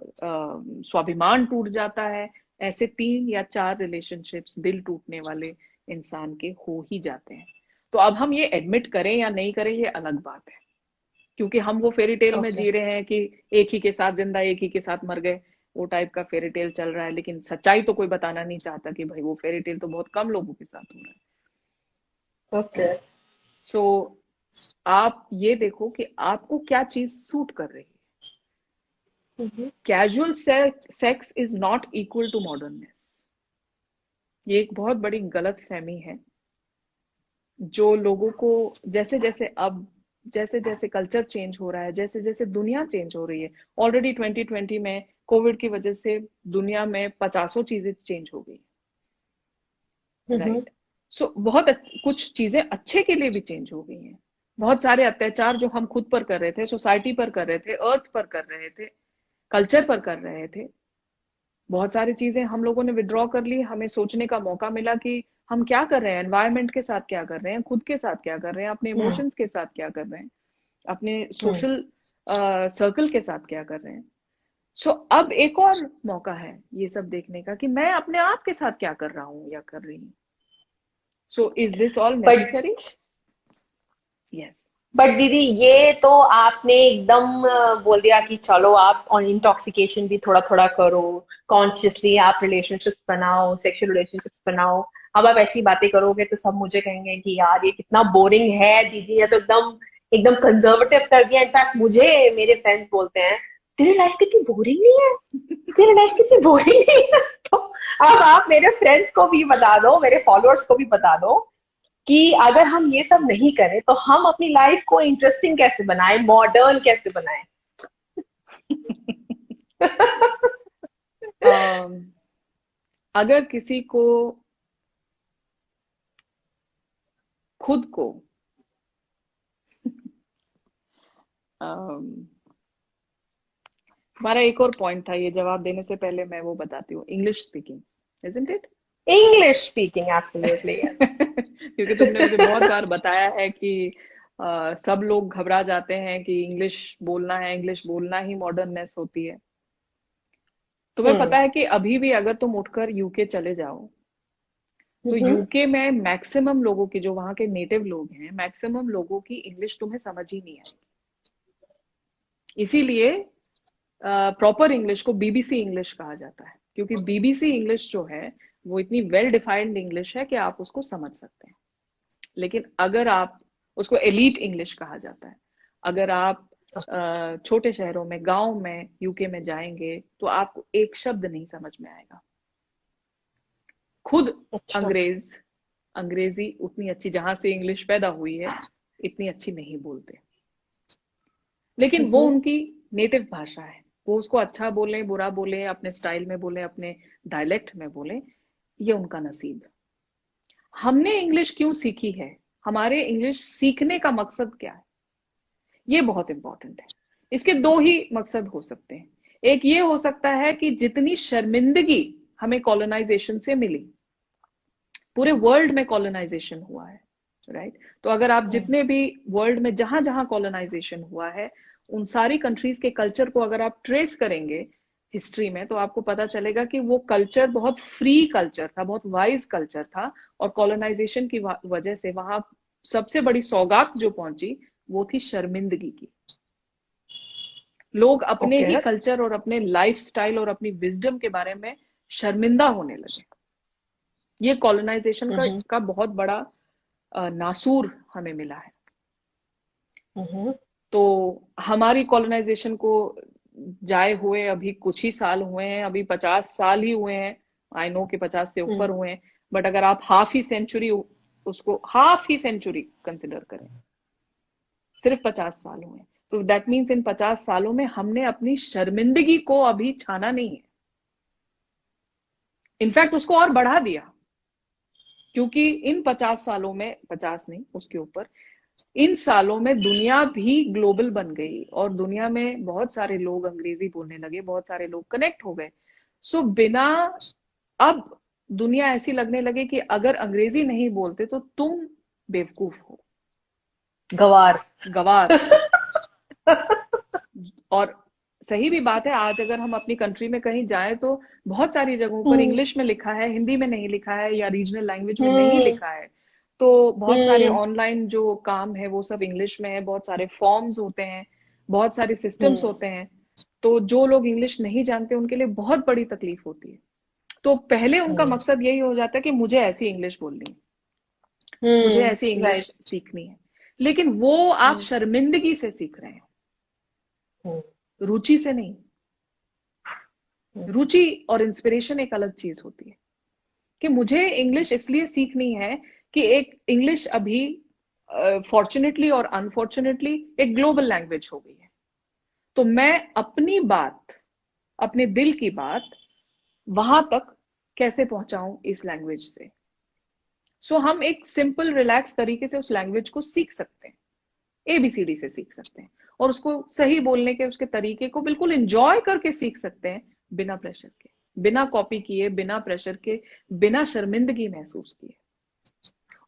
स्वाभिमान टूट जाता है। ऐसे 3 या 4 रिलेशनशिप्स दिल टूटने वाले इंसान के हो ही जाते हैं। तो अब हम ये एडमिट करें या नहीं करें, ये अलग बात है, क्योंकि हम वो फेरी टेल में जी रहे हैं कि एक ही के साथ जिंदा, एक ही के साथ मर गए, वो टाइप का फेरी टेल चल रहा है। लेकिन सच्चाई तो कोई बताना नहीं चाहता कि भाई वो फेरी टेल तो बहुत कम लोगों के साथ हो रहा है। ओके, सो आप ये देखो कि आपको क्या चीज सूट कर रही है। Casual sex is not equal to modernness. ये एक बहुत बड़ी गलत फहमी है जो लोगों को, जैसे जैसे कल्चर चेंज हो रहा है, जैसे जैसे दुनिया चेंज हो रही है। ऑलरेडी 2020 में कोविड की वजह से दुनिया में 50 चीजें चेंज हो गई, राइट? सो बहुत कुछ चीजें अच्छे के लिए भी चेंज हो गई हैं। बहुत सारे अत्याचार जो हम खुद पर कर रहे थे, सोसाइटी पर कर रहे थे, अर्थ पर कर रहे थे, कल्चर पर कर रहे थे, बहुत सारी चीजें हम लोगों ने विड्रॉ कर ली, हमें सोचने का मौका मिला कि हम क्या कर रहे हैं, एनवायरनमेंट के साथ क्या कर रहे हैं, खुद के साथ क्या कर रहे हैं, अपने हम्म। इमोशंस के साथ क्या कर रहे हैं, अपने हम्म। सोशल सर्कल के साथ क्या कर रहे हैं। सो अब एक और मौका है ये सब देखने का कि मैं अपने आप के साथ क्या कर रहा हूँ या कर रही हूँ। So is this all necessary? But yes. But दीदी, ये तो आपने एकदम बोल दिया कि चलो आप ऑन इंटॉक्सिकेशन भी थोड़ा थोड़ा करो, कॉन्शियसली आप रिलेशनशिप्स बनाओ, सेक्सुअल रिलेशनशिप्स बनाओ। अब आप ऐसी बातें करोगे तो सब मुझे कहेंगे कि यार ये कितना बोरिंग है दीदी, ये तो एकदम एकदम कंजर्वेटिव कर दिया। इनफैक्ट मुझे मेरे फ्रेंड्स बोलते हैं तेरी लाइफ कितनी बोरिंग नहीं है, तेरी लाइफ कितनी बोरिंग नहीं है। तो अब आप मेरे फ्रेंड्स को भी बता दो, मेरे फॉलोअर्स को भी बता दो कि अगर हम ये सब नहीं करें तो हम अपनी लाइफ को इंटरेस्टिंग कैसे बनाएं, मॉडर्न कैसे बनाएं। अगर किसी को खुद को हमारा एक और पॉइंट था, ये जवाब देने से पहले मैं वो बताती हूँ, English speaking, isn't it? English speaking, absolutely yes. क्योंकि तुमने मुझे बहुत बार बताया है कि सब लोग घबरा जाते हैं कि इंग्लिश बोलना है, इंग्लिश बोलना ही मॉडर्ननेस होती है। तुम्हें हम्म। पता है कि अभी भी अगर तुम उठकर यूके चले जाओ तो हम्म। यूके में मैक्सिमम लोगों की, जो वहां के नेटिव लोग हैं, मैक्सिमम लोगों की इंग्लिश तुम्हें समझ ही नहीं आएगी। इसीलिए प्रॉपर इंग्लिश को बीबीसी इंग्लिश कहा जाता है, क्योंकि बीबीसी इंग्लिश जो है वो इतनी वेल डिफाइंड इंग्लिश है कि आप उसको समझ सकते हैं। लेकिन अगर आप उसको एलीट इंग्लिश कहा जाता है, अगर आप छोटे शहरों में, गांव में यूके में जाएंगे तो आपको एक शब्द नहीं समझ में आएगा। खुद अच्छा। अंग्रेजी उतनी अच्छी, जहां से इंग्लिश पैदा हुई है, इतनी अच्छी नहीं बोलते। लेकिन वो हम्म। उनकी नेटिव भाषा है, वो उसको अच्छा बोले, बुरा बोले, अपने स्टाइल में बोले, अपने डायलेक्ट में बोले, ये उनका नसीब। हमने इंग्लिश क्यों सीखी है, हमारे इंग्लिश सीखने का मकसद क्या है, ये बहुत इंपॉर्टेंट है। इसके दो ही मकसद हो सकते हैं। एक ये हो सकता है कि जितनी शर्मिंदगी हमें कॉलोनाइजेशन से मिली, पूरे वर्ल्ड में कॉलोनाइजेशन हुआ है, राइट? तो अगर आप जितने भी वर्ल्ड में जहां जहां कॉलोनाइजेशन हुआ है, उन सारी कंट्रीज के कल्चर को अगर आप ट्रेस करेंगे हिस्ट्री में, तो आपको पता चलेगा कि वो कल्चर बहुत फ्री कल्चर था, बहुत वाइज कल्चर था। और कॉलोनाइजेशन की वजह से वहां सबसे बड़ी सौगात जो पहुंची वो थी शर्मिंदगी की। लोग अपने ओके। ही कल्चर और अपने लाइफ स्टाइल और अपनी विजडम के बारे में शर्मिंदा होने लगे। ये कॉलोनाइजेशन का बहुत बड़ा नासूर हमें मिला है। तो हमारी कॉलोनाइजेशन को जाए हुए अभी कुछ ही साल हुए हैं, अभी 50 साल ही हुए हैं। आई नो कि 50 से ऊपर हुए हैं, बट अगर आप हाफ ही सेंचुरी कंसिडर करें, सिर्फ 50 साल हुए, तो दैट मीन्स इन 50 सालों में हमने अपनी शर्मिंदगी को अभी छाना नहीं है, इनफैक्ट उसको और बढ़ा दिया। क्योंकि इन 50 सालों में, 50 नहीं उसके ऊपर, इन सालों में दुनिया भी ग्लोबल बन गई और दुनिया में बहुत सारे लोग अंग्रेजी बोलने लगे, बहुत सारे लोग कनेक्ट हो गए। सो बिना, अब दुनिया ऐसी लगने लगे कि अगर अंग्रेजी नहीं बोलते तो तुम बेवकूफ हो, गवार। गवार। और सही भी बात है, आज अगर हम अपनी कंट्री में कहीं जाएं तो बहुत सारी जगहों पर इंग्लिश में लिखा है, हिंदी में नहीं लिखा है, या रीजनल लैंग्वेज में नहीं लिखा है। तो बहुत सारे ऑनलाइन जो काम है वो सब इंग्लिश में है, बहुत सारे फॉर्म्स होते हैं, बहुत सारे सिस्टम्स होते हैं। तो जो लोग इंग्लिश नहीं जानते उनके लिए बहुत बड़ी तकलीफ होती है। तो पहले उनका मकसद यही हो जाता है कि मुझे ऐसी इंग्लिश बोलनी है, मुझे ऐसी इंग्लिश सीखनी है। लेकिन वो आप शर्मिंदगी से सीख रहे हैं, रुचि से नहीं। रुचि और इंस्पिरेशन एक अलग चीज होती है। कि मुझे इंग्लिश इसलिए सीखनी है कि एक इंग्लिश अभी फॉर्चुनेटली और अनफॉर्चुनेटली एक ग्लोबल लैंग्वेज हो गई है। तो मैं अपनी बात, अपने दिल की बात वहां तक कैसे पहुंचाऊं इस लैंग्वेज से। सो हम एक सिंपल रिलैक्स तरीके से उस लैंग्वेज को सीख सकते हैं, एबीसीडी से सीख सकते हैं, और उसको सही बोलने के उसके तरीके को बिल्कुल एंजॉय करके सीख सकते हैं, बिना प्रेशर के, बिना कॉपी किए, बिना प्रेशर के, बिना शर्मिंदगी महसूस किए।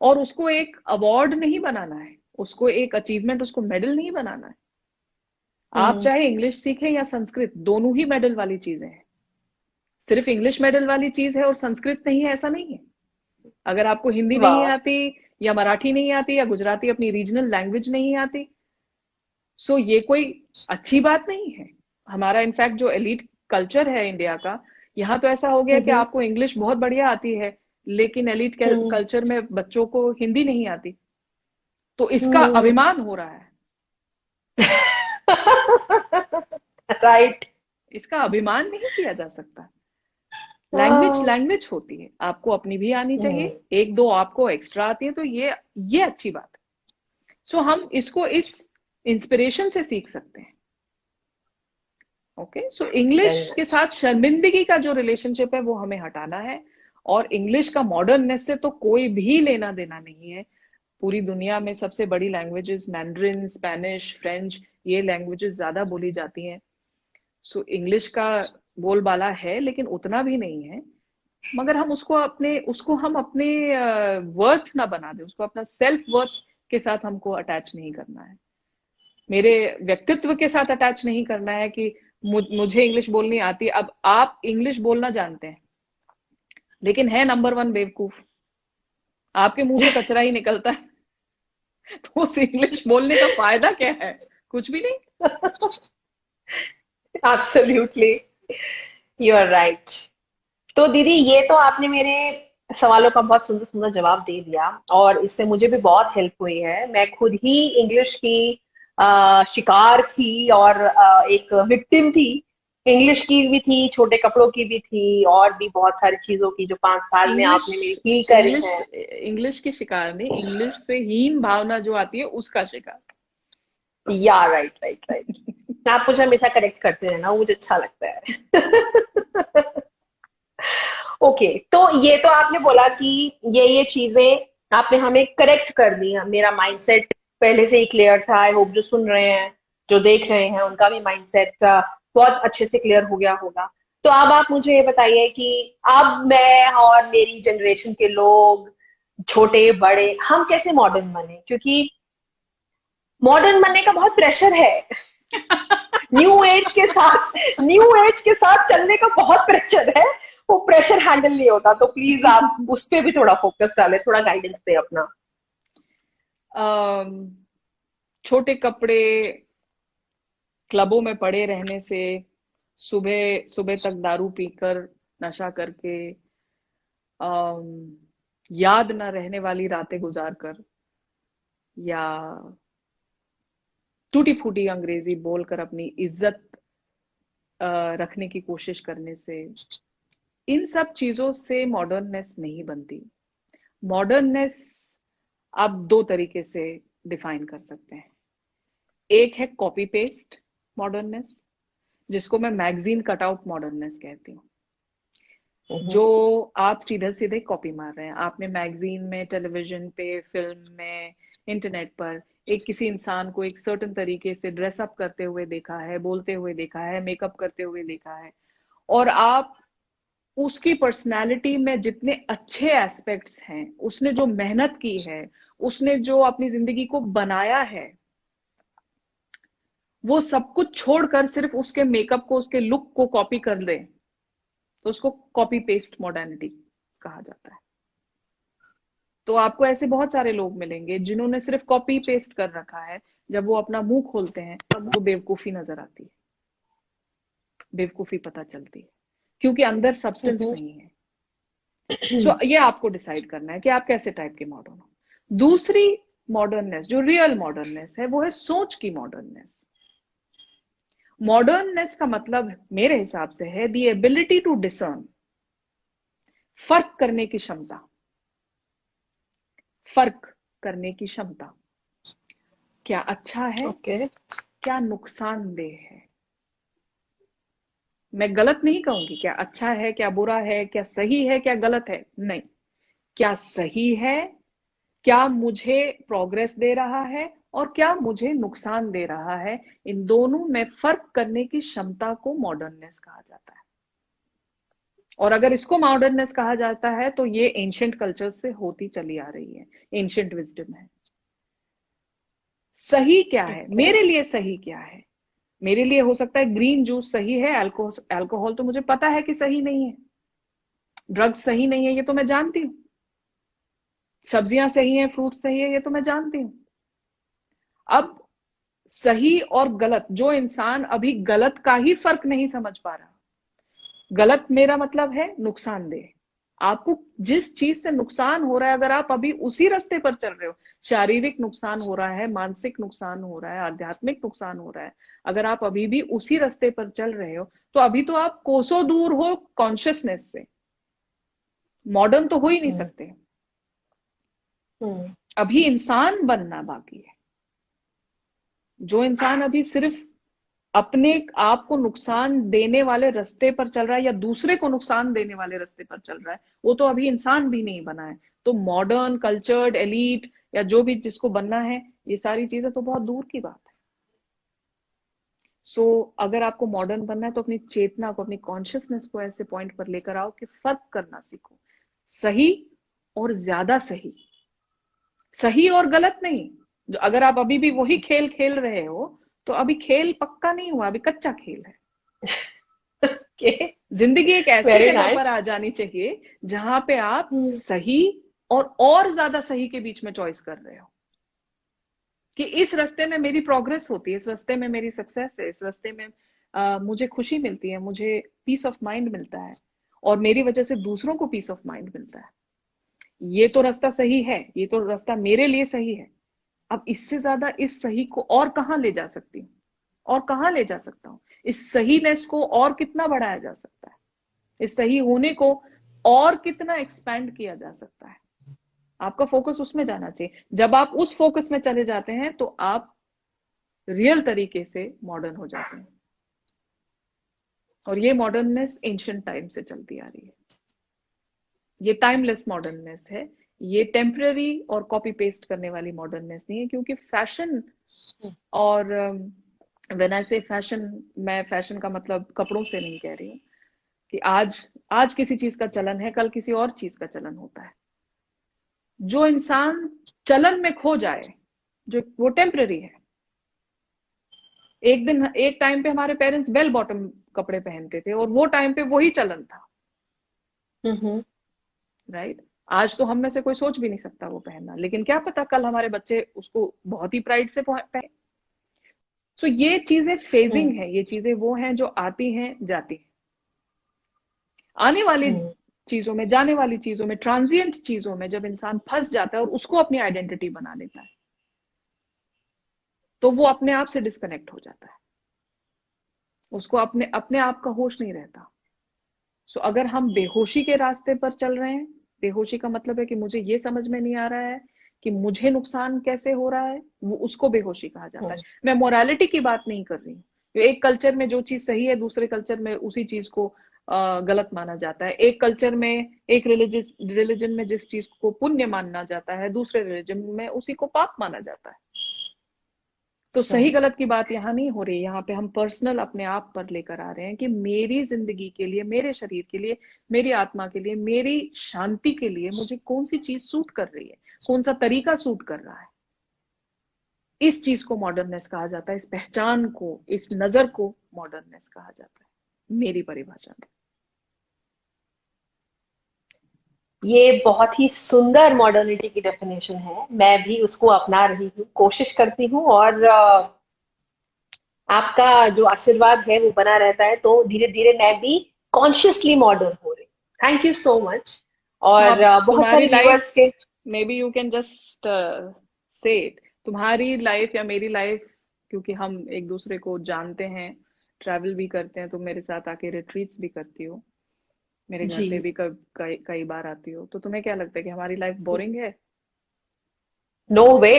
और उसको एक अवार्ड नहीं बनाना है, उसको एक अचीवमेंट, उसको मेडल नहीं बनाना है। आप चाहे इंग्लिश सीखें या संस्कृत, दोनों ही मेडल वाली चीजें हैं। सिर्फ इंग्लिश मेडल वाली चीज है और संस्कृत नहीं है, ऐसा नहीं है। अगर आपको हिंदी नहीं वाह। आती या मराठी नहीं आती या गुजराती अपनी रीजनल लैंग्वेज नहीं आती, सो ये कोई अच्छी बात नहीं है। हमारा इनफैक्ट जो एलीट कल्चर है इंडिया का, यहाँ तो ऐसा हो गया कि आपको इंग्लिश बहुत बढ़िया आती है, लेकिन एलीट कल्चर में बच्चों को हिंदी नहीं आती, तो इसका अभिमान हो रहा है। राइट। इसका अभिमान नहीं किया जा सकता। लैंग्वेज लैंग्वेज होती है, आपको अपनी भी आनी चाहिए, एक दो आपको एक्स्ट्रा आती है तो ये अच्छी बात है। सो हम इसको इस इंस्पिरेशन से सीख सकते हैं। ओके, सो इंग्लिश के साथ शर्मिंदगी का जो रिलेशनशिप है वो हमें हटाना है, और इंग्लिश का मॉडर्ननेस से तो कोई भी लेना देना नहीं है। पूरी दुनिया में सबसे बड़ी लैंग्वेजेस मैंड्रिन, स्पेनिश, फ्रेंच, ये लैंग्वेजेस ज्यादा बोली जाती हैं। सो इंग्लिश का बोलबाला है लेकिन उतना भी नहीं है, मगर हम उसको हम अपने वर्थ ना बना दें, उसको अपना सेल्फ वर्थ के साथ हमको अटैच नहीं करना है, मेरे व्यक्तित्व के साथ अटैच नहीं करना है कि मुझे इंग्लिश बोलनी आती है। अब आप इंग्लिश बोलना जानते हैं लेकिन है नंबर 1 बेवकूफ, आपके मुंह से कचरा ही निकलता है, तो उस इंग्लिश बोलने का फायदा क्या है? कुछ भी नहीं। Absolutely, you are right. तो दीदी, ये तो आपने मेरे सवालों का बहुत सुंदर सुंदर जवाब दे दिया, और इससे मुझे भी बहुत हेल्प हुई है। मैं खुद ही इंग्लिश की शिकार थी, और एक विक्टिम थी। इंग्लिश की भी थी, छोटे कपड़ों की भी थी, और भी बहुत सारी चीजों की जो 5 साल में आपने मेरी हील करी है। इंग्लिश की शिकार नहीं, इंग्लिश से हीन भावना जो आती है उसका शिकार। या राइट राइट राइट। आप मुझे हमेशा करेक्ट करते रहना, मुझे अच्छा लगता है। ओके, तो ये तो आपने बोला कि ये चीजें आपने हमें करेक्ट कर दी। मेरा माइंडसेट पहले से ही क्लियर था। आई होप जो सुन रहे हैं, जो देख रहे हैं, उनका भी माइंडसेट बहुत अच्छे से क्लियर हो गया होगा। तो अब आप मुझे ये बताइए कि अब मैं और मेरी जनरेशन के लोग, छोटे बड़े, हम कैसे मॉडर्न बने? क्योंकि मॉडर्न बनने का बहुत प्रेशर है। न्यू एज के साथ चलने का बहुत प्रेशर है। वो प्रेशर हैंडल नहीं होता। तो प्लीज आप उस पे भी थोड़ा फोकस डालें, थोड़ा गाइडेंस दे अपना। छोटे कपड़े, क्लबों में पड़े रहने से, सुबह सुबह तक दारू पीकर, नशा करके, याद ना रहने वाली रातें गुजार कर, या टूटी फूटी अंग्रेजी बोलकर अपनी इज्जत रखने की कोशिश करने से, इन सब चीजों से मॉडर्ननेस नहीं बनती। मॉडर्ननेस आप 2 तरीके से डिफाइन कर सकते हैं। एक है कॉपी पेस्ट मॉडर्ननेस, जिसको मैं मैगजीन कटआउट मॉडर्ननेस कहती हूँ। जो आप सीधे सीधे कॉपी मार रहे हैं। आपने मैगजीन में, टेलीविजन पे, फिल्म में, इंटरनेट पर एक किसी इंसान को एक सर्टेन तरीके से ड्रेसअप करते हुए देखा है, बोलते हुए देखा है, मेकअप करते हुए देखा है, और आप उसकी पर्सनालिटी में जितने अच्छे एस्पेक्ट्स हैं, उसने जो मेहनत की है, उसने जो अपनी जिंदगी को बनाया है, वो सब कुछ छोड़कर सिर्फ उसके मेकअप को, उसके लुक को कॉपी कर दे, तो उसको कॉपी पेस्ट मॉडर्निटी कहा जाता है। तो आपको ऐसे बहुत सारे लोग मिलेंगे जिन्होंने सिर्फ कॉपी पेस्ट कर रखा है। जब वो अपना मुंह खोलते हैं तो बेवकूफी नजर आती है, बेवकूफी पता चलती है, क्योंकि अंदर सब्सटेंस नहीं है। सो ये आपको डिसाइड करना है कि आप कैसे टाइप के मॉडर्न हो। दूसरी मॉडर्ननेस, जो रियल मॉडर्ननेस है, वो है सोच की मॉडर्ननेस। मॉडर्ननेस का मतलब मेरे हिसाब से है दी एबिलिटी टू डिसर्न, फर्क करने की क्षमता, फर्क करने की क्षमता। क्या अच्छा है, क्या नुकसानदेह है। मैं गलत नहीं कहूंगी, क्या अच्छा है, क्या बुरा है, क्या सही है, क्या गलत है, नहीं। क्या सही है, क्या मुझे प्रोग्रेस दे रहा है, और क्या मुझे नुकसान दे रहा है, इन दोनों में फर्क करने की क्षमता को मॉडर्ननेस कहा जाता है। और अगर इसको मॉडर्ननेस कहा जाता है तो ये एंशिएंट कल्चर से होती चली आ रही है, एंशिएंट विजडम है। सही क्या है मेरे लिए, सही क्या है मेरे लिए? हो सकता है ग्रीन जूस सही है, अल्कोहल तो मुझे पता है कि सही नहीं है, ड्रग्स सही नहीं है, ये तो मैं जानती हूँ, सब्जियां सही हैं, फ्रूट सही है, ये तो मैं जानती हूँ। अब सही और गलत, जो इंसान अभी गलत का ही फर्क नहीं समझ पा रहा, गलत मेरा मतलब है नुकसानदेह, आपको जिस चीज से नुकसान हो रहा है, अगर आप अभी उसी रास्ते पर चल रहे हो, शारीरिक नुकसान हो रहा है, मानसिक नुकसान हो रहा है, आध्यात्मिक नुकसान हो रहा है, अगर आप अभी भी उसी रास्ते पर चल रहे हो, तो अभी तो आप कोसों दूर हो कॉन्शियसनेस से, मॉडर्न तो हो ही नहीं सकते, अभी इंसान बनना बाकी है। जो इंसान अभी सिर्फ अपने आप को नुकसान देने वाले रास्ते पर चल रहा है या दूसरे को नुकसान देने वाले रास्ते पर चल रहा है, वो तो अभी इंसान भी नहीं बना है। तो मॉडर्न, कल्चर्ड, एलीट या जो भी जिसको बनना है, ये सारी चीजें तो बहुत दूर की बात है। सो अगर आपको मॉडर्न बनना है तो अपनी चेतना को, अपनी कॉन्शियसनेस को ऐसे पॉइंट पर लेकर आओ कि फर्क करना सीखो, सही और ज्यादा सही, सही और गलत नहीं। अगर आप अभी भी वही खेल खेल रहे हो तो अभी खेल पक्का नहीं हुआ, अभी कच्चा खेल है। जिंदगी एक ऐसी जगह पर आ जानी चाहिए जहां पे आप सही और ज्यादा सही के बीच में चॉइस कर रहे हो, कि इस रास्ते में मेरी प्रोग्रेस होती है, इस रास्ते में मेरी सक्सेस है, इस रास्ते में मुझे खुशी मिलती है, मुझे पीस ऑफ माइंड मिलता है, और मेरी वजह से दूसरों को पीस ऑफ माइंड मिलता है। ये तो रास्ता सही है, ये तो रास्ता मेरे लिए सही है। अब इससे ज्यादा इस सही को और कहां ले जा सकती हूँ, और कहां ले जा सकता हूं? इस सहीनेस को और कितना बढ़ाया जा सकता है, इस सही होने को और कितना एक्सपैंड किया जा सकता है? आपका फोकस उसमें जाना चाहिए। जब आप उस फोकस में चले जाते हैं तो आप रियल तरीके से मॉडर्न हो जाते हैं। और ये मॉडर्ननेस एंशिएंट टाइम से चलती आ रही है, ये टाइमलेस मॉडर्ननेस है, ये टेम्पररी और कॉपी पेस्ट करने वाली मॉडर्ननेस नहीं है। क्योंकि फैशन, और व्हेन आई से फैशन, मैं फैशन का मतलब कपड़ों से नहीं कह रही हूँ, कि आज किसी चीज का चलन है, कल किसी और चीज का चलन होता है। जो इंसान चलन में खो जाए, जो वो टेम्पररी है। एक टाइम पे हमारे पेरेंट्स बेल बॉटम कपड़े पहनते थे और वो टाइम पे वही चलन था, राइट? आज तो हम में से कोई सोच भी नहीं सकता वो पहनना, लेकिन क्या पता कल हमारे बच्चे उसको बहुत ही प्राइड से पहने। सो ये चीजें फेजिंग है, ये चीजें वो हैं जो आती हैं जाती हैं। आने वाली चीजों में, जाने वाली चीजों में, ट्रांजिएंट चीजों में जब इंसान फंस जाता है और उसको अपनी आइडेंटिटी बना लेता है, तो वो अपने आप से डिस्कनेक्ट हो जाता है, उसको अपने आप का होश नहीं रहता। सो अगर हम बेहोशी के रास्ते पर चल रहे हैं, बेहोशी का मतलब है कि मुझे ये समझ में नहीं आ रहा है कि मुझे नुकसान कैसे हो रहा है, वो उसको बेहोशी कहा जाता है। मैं मोरालिटी की बात नहीं कर रही हूँ। एक कल्चर में जो चीज सही है, दूसरे कल्चर में उसी चीज को गलत माना जाता है। एक कल्चर में, एक रिलीजन में जिस चीज को पुण्य माना जाता है, दूसरे रिलीजन में उसी को पाप माना जाता है। तो सही गलत की बात यहाँ नहीं हो रही, यहाँ पे हम पर्सनल अपने आप पर लेकर आ रहे हैं कि मेरी जिंदगी के लिए, मेरे शरीर के लिए, मेरी आत्मा के लिए, मेरी शांति के लिए मुझे कौन सी चीज सूट कर रही है, कौन सा तरीका सूट कर रहा है। इस चीज को मॉडर्ननेस कहा जाता है, इस पहचान को, इस नजर को मॉडर्ननेस कहा जाता है, मेरी परिभाषा में। ये बहुत ही सुंदर मॉडर्निटी की डेफिनेशन है, मैं भी उसको अपना रही हूँ, कोशिश करती हूँ, और आपका जो आशीर्वाद है वो बना रहता है, तो धीरे धीरे मैं भी कॉन्शियसली मॉडर्न हो रही। Thank you so much. और बहुत सारे व्यूअर्स के, may be you can just say it, तुम्हारी लाइफ या मेरी लाइफ, क्योंकि हम एक दूसरे को जानते हैं, ट्रैवल भी करते हैं, तुम मेरे साथ आके रिट्रीट्स भी करती हो, मेरे घर पे भी कई बार आती हो, तो तुम्हें क्या लगता है कि हमारी लाइफ बोरिंग है? नो वे।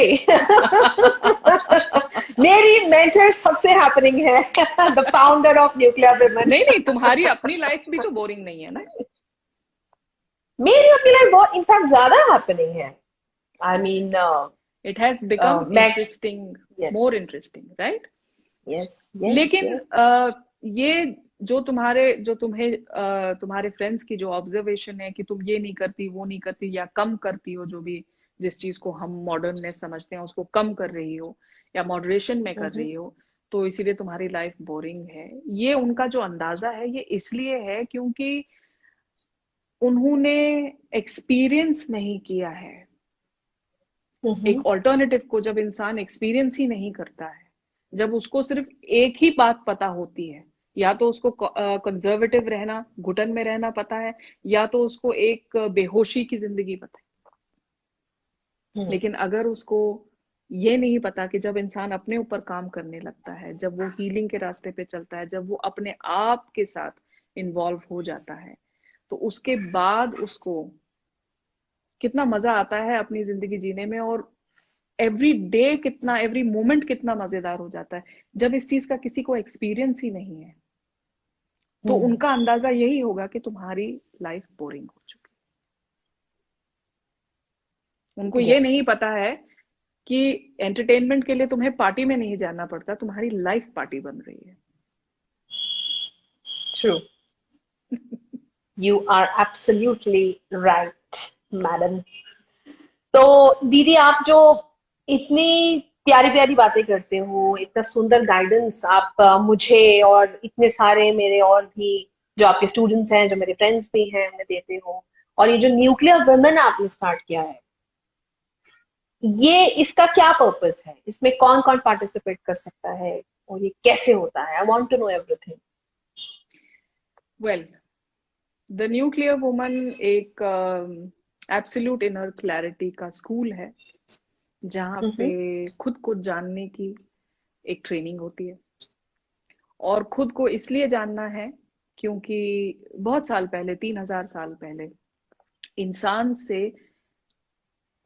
मेरी मेंटर सबसे हैपनिंग है, the founder of nuclear women. नहीं, तुम्हारी अपनी लाइफ भी तो बोरिंग नहीं है ना? मेरी अपनी लाइफ बहुत, इनफैक्ट ज्यादा हैपनिंग है। I mean it has become interesting, more interesting, right? Yes. लेकिन ये जो तुम्हारे फ्रेंड्स की जो ऑब्जर्वेशन है कि तुम ये नहीं करती, वो नहीं करती, या कम करती हो, जो भी जिस चीज को हम मॉडर्ननेस समझते हैं उसको कम कर रही हो या मॉडरेशन में कर रही हो, तो इसीलिए तुम्हारी लाइफ बोरिंग है। ये उनका जो अंदाजा है ये इसलिए है क्योंकि उन्होंने एक्सपीरियंस नहीं किया है। एक ऑल्टरनेटिव को जब इंसान एक्सपीरियंस ही नहीं करता है, जब उसको सिर्फ एक ही बात पता होती है, या तो उसको कंजर्वेटिव रहना, घुटन में रहना पता है, या तो उसको एक बेहोशी की जिंदगी पता है। लेकिन अगर उसको ये नहीं पता कि जब इंसान अपने ऊपर काम करने लगता है, जब वो हीलिंग के रास्ते पे चलता है, जब वो अपने आप के साथ इन्वॉल्व हो जाता है, तो उसके बाद उसको कितना मजा आता है अपनी जिंदगी जीने में, और एवरी डे कितना, एवरी मोमेंट कितना मजेदार हो जाता है। जब इस चीज का किसी को एक्सपीरियंस ही नहीं है, तो उनका अंदाजा यही होगा कि तुम्हारी लाइफ बोरिंग हो चुकी। उनको ये नहीं पता है कि एंटरटेनमेंट के लिए तुम्हें पार्टी में नहीं जाना पड़ता, तुम्हारी लाइफ पार्टी बन रही है। True, you are absolutely right madam. तो दीदी, आप जो इतनी प्यारी प्यारी बातें करते हो, इतना सुंदर गाइडेंस आप मुझे और इतने सारे मेरे और भी जो आपके स्टूडेंट्स हैं, जो मेरे फ्रेंड्स भी हैं, उन्हें देते हो, और ये जो न्यूक्लियर वुमेन आपने स्टार्ट किया है, ये इसका क्या पर्पस है? इसमें कौन कौन पार्टिसिपेट कर सकता है और ये कैसे होता है? I want to know everything. Well, the nuclear woman एक एब्सोल्यूट इनर क्लैरिटी का स्कूल है, जहाँ पे खुद को जानने की एक ट्रेनिंग होती है। और खुद को इसलिए जानना है क्योंकि बहुत साल पहले, 3000 साल पहले, इंसान से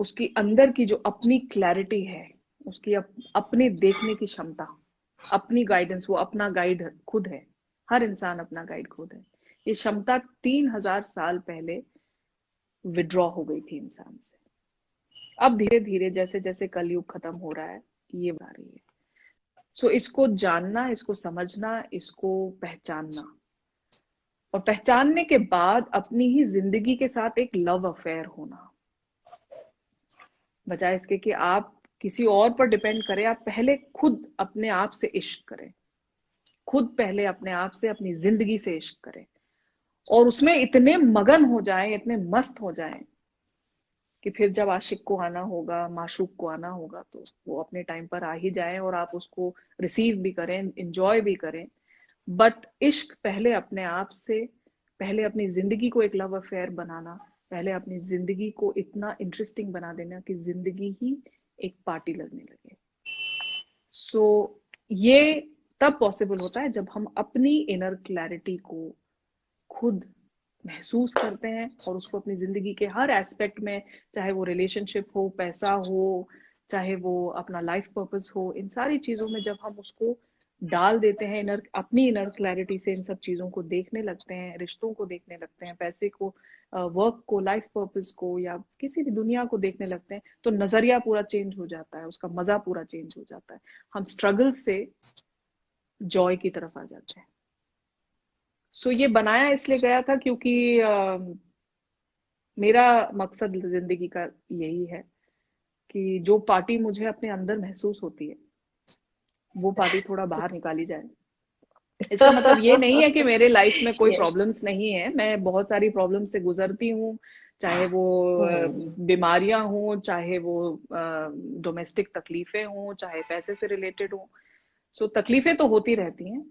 उसकी अंदर की जो अपनी क्लैरिटी है, उसकी अपने देखने की क्षमता, अपनी गाइडेंस, वो अपना गाइड खुद है। हर इंसान अपना गाइड खुद है। ये क्षमता 3000 साल पहले विड्रॉ हो गई थी इंसान से। अब धीरे धीरे जैसे जैसे कलयुग खत्म हो रहा है, ये आ रही है। सो इसको जानना, इसको समझना, इसको पहचानना, और पहचानने के बाद अपनी ही जिंदगी के साथ एक लव अफेयर होना, बजाय इसके कि आप किसी और पर डिपेंड करें। आप पहले खुद अपने आप से इश्क करें, खुद पहले अपने आप से, अपनी जिंदगी से इश्क करें, और उसमें इतने मगन हो जाएं, इतने मस्त हो जाएं कि फिर जब आशिक को आना होगा, माशूक को आना होगा, तो वो अपने टाइम पर आ ही जाए और आप उसको रिसीव भी करें, इंजॉय भी करें। बट इश्क पहले अपने आप से, पहले अपनी जिंदगी को एक लव अफेयर बनाना, पहले अपनी जिंदगी को इतना इंटरेस्टिंग बना देना कि जिंदगी ही एक पार्टी लगने लगे। सो ये तब पॉसिबल होता है जब हम अपनी इनर क्लैरिटी को खुद महसूस करते हैं और उसको अपनी जिंदगी के हर एस्पेक्ट में, चाहे वो रिलेशनशिप हो, पैसा हो, चाहे वो अपना लाइफ पर्पस हो, इन सारी चीजों में जब हम उसको डाल देते हैं, अपनी इनर क्लैरिटी से इन सब चीजों को देखने लगते हैं, रिश्तों को देखने लगते हैं, पैसे को, वर्क को, लाइफ पर्पस को, या किसी भी दुनिया को देखने लगते हैं, तो नजरिया पूरा चेंज हो जाता है, उसका मजा पूरा चेंज हो जाता है। हम स्ट्रगल से जॉय की तरफ आ जाते हैं। सो ये बनाया इसलिए गया था क्योंकि मेरा मकसद जिंदगी का यही है कि जो पार्टी मुझे अपने अंदर महसूस होती है, वो पार्टी थोड़ा बाहर निकाली जाए। इसका मतलब ये नहीं है कि मेरे लाइफ में कोई प्रॉब्लम्स नहीं है। मैं बहुत सारी प्रॉब्लम से गुजरती हूँ, चाहे वो बीमारियां हों, चाहे वो डोमेस्टिक तकलीफें हों, चाहे पैसे से रिलेटेड हों। सो तकलीफें तो होती रहती हैं,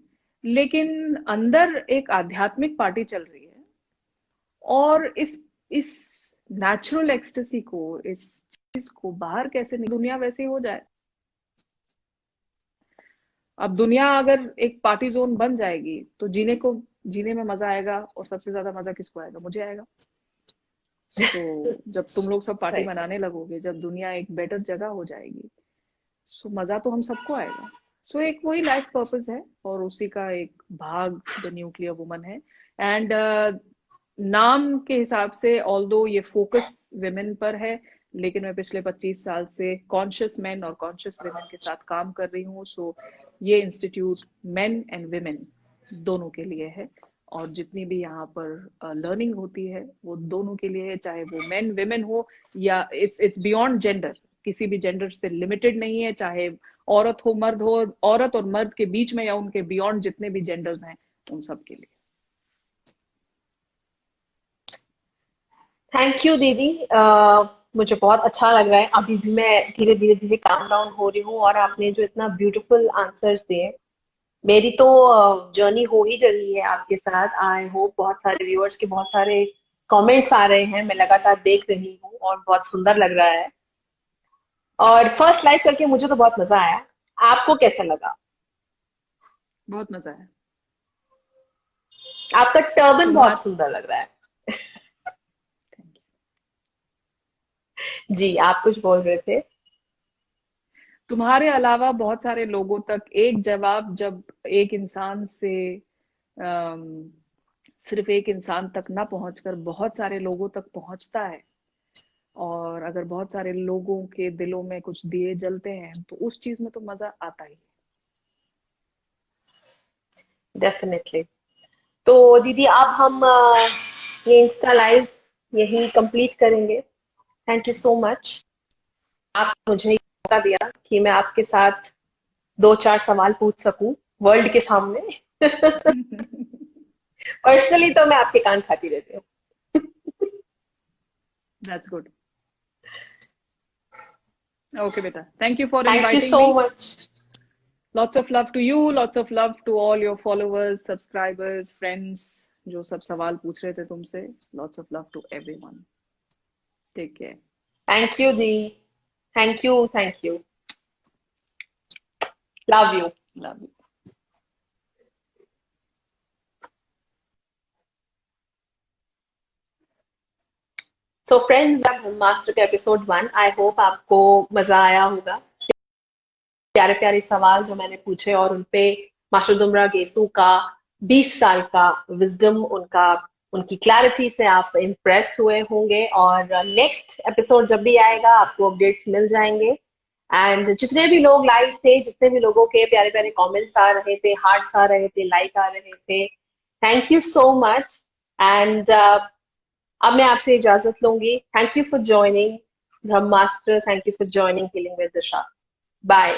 लेकिन अंदर एक आध्यात्मिक पार्टी चल रही है। और इस नेचुरल एक्सटेसी को, इस चीज को बाहर कैसे, नहीं दुनिया वैसे ही हो जाए। अब दुनिया अगर एक पार्टी जोन बन जाएगी तो जीने में मजा आएगा, और सबसे ज्यादा मजा किसको आएगा? मुझे आएगा। तो जब तुम लोग सब पार्टी मनाने लगोगे, जब दुनिया एक बेटर जगह हो जाएगी, सो मजा तो हम सबको आएगा। सो एक वही लाइफ पर्पस है, और उसी का एक भाग द न्यूक्लियर वुमन है। एंड नाम के हिसाब से ऑल्दो ये फोकस विमेन पर है, लेकिन मैं पिछले 25 साल से कॉन्शियस मेन और कॉन्शियस विमेन के साथ काम कर रही हूँ। सो ये इंस्टीट्यूट मेन एंड विमेन दोनों के लिए है, और जितनी भी यहाँ पर लर्निंग होती है वो दोनों के लिए है, चाहे वो मेन विमेन हो या इट्स बियॉन्ड जेंडर, किसी भी जेंडर से लिमिटेड नहीं है, चाहे औरत हो मर्द हो, औरत और मर्द के बीच में या उनके बियॉन्ड जितने भी जेंडर्स हैं उन सब के लिए। थैंक यू दीदी। मुझे बहुत अच्छा लग रहा है, अभी भी मैं धीरे धीरे धीरे काम डाउन हो रही हूँ, और आपने जो इतना ब्यूटीफुल आंसर्स दिए, मेरी तो जर्नी हो ही रही है आपके साथ। आई होप बहुत सारे व्यूअर्स के बहुत सारे कमेंट्स आ रहे हैं, मैं लगातार देख रही हूँ और बहुत सुंदर लग रहा है। और फर्स्ट लाइव करके मुझे तो बहुत मजा आया। आपको कैसा लगा? बहुत मजा है। आपका टर्बन तुम्हारा बहुत सुंदर लग रहा है। जी, आप कुछ बोल रहे थे। तुम्हारे अलावा बहुत सारे लोगों तक एक जवाब जब एक इंसान से अम, सिर्फ एक इंसान तक ना पहुंचकर बहुत सारे लोगों तक पहुंचता है, और अगर बहुत सारे लोगों के दिलों में कुछ दिए जलते हैं तो उस चीज में तो मजा आता ही है। डेफिनेटली। तो दीदी अब हम ये इंस्टा लाइव यही कंप्लीट करेंगे। Thank you so much. आप मुझे ये मौका दिया कि मैं आपके साथ दो चार सवाल पूछ सकूं वर्ल्ड के सामने। पर्सनली तो मैं आपके कान खाती रहती हूँ। That's good. ओके बेटा, thank you for thank you inviting so me. Much. Lots of love to you, lots of love to all your followers, subscribers, friends जो सब सवाल पूछ रहे थे तुमसे। Lots of love to everyone. Take care. Thank you the. Thank you, thank you. Love you. Love you. So friends, अब master का episode 1, I hope आपको मजा आया होगा। प्यारे प्यारे सवाल जो मैंने पूछे, और उनपे मास्टर दुमरा गेसू का 20 साल का विजडम, उनका उनकी क्लैरिटी से आप इम्प्रेस हुए होंगे। और नेक्स्ट एपिसोड जब भी आएगा आपको अपडेट्स मिल जाएंगे। एंड जितने भी लोग लाइव थे, जितने भी लोगों के प्यारे प्यारे कमेंट्स आ रहे थे, हार्ट्स आ रहे थे, लाइक आ रहे थे, thank you so much. And अब मैं आपसे इजाजत लूंगी। Thank you for joining Brahmastra, thank you for joining healing with Disha. Bye.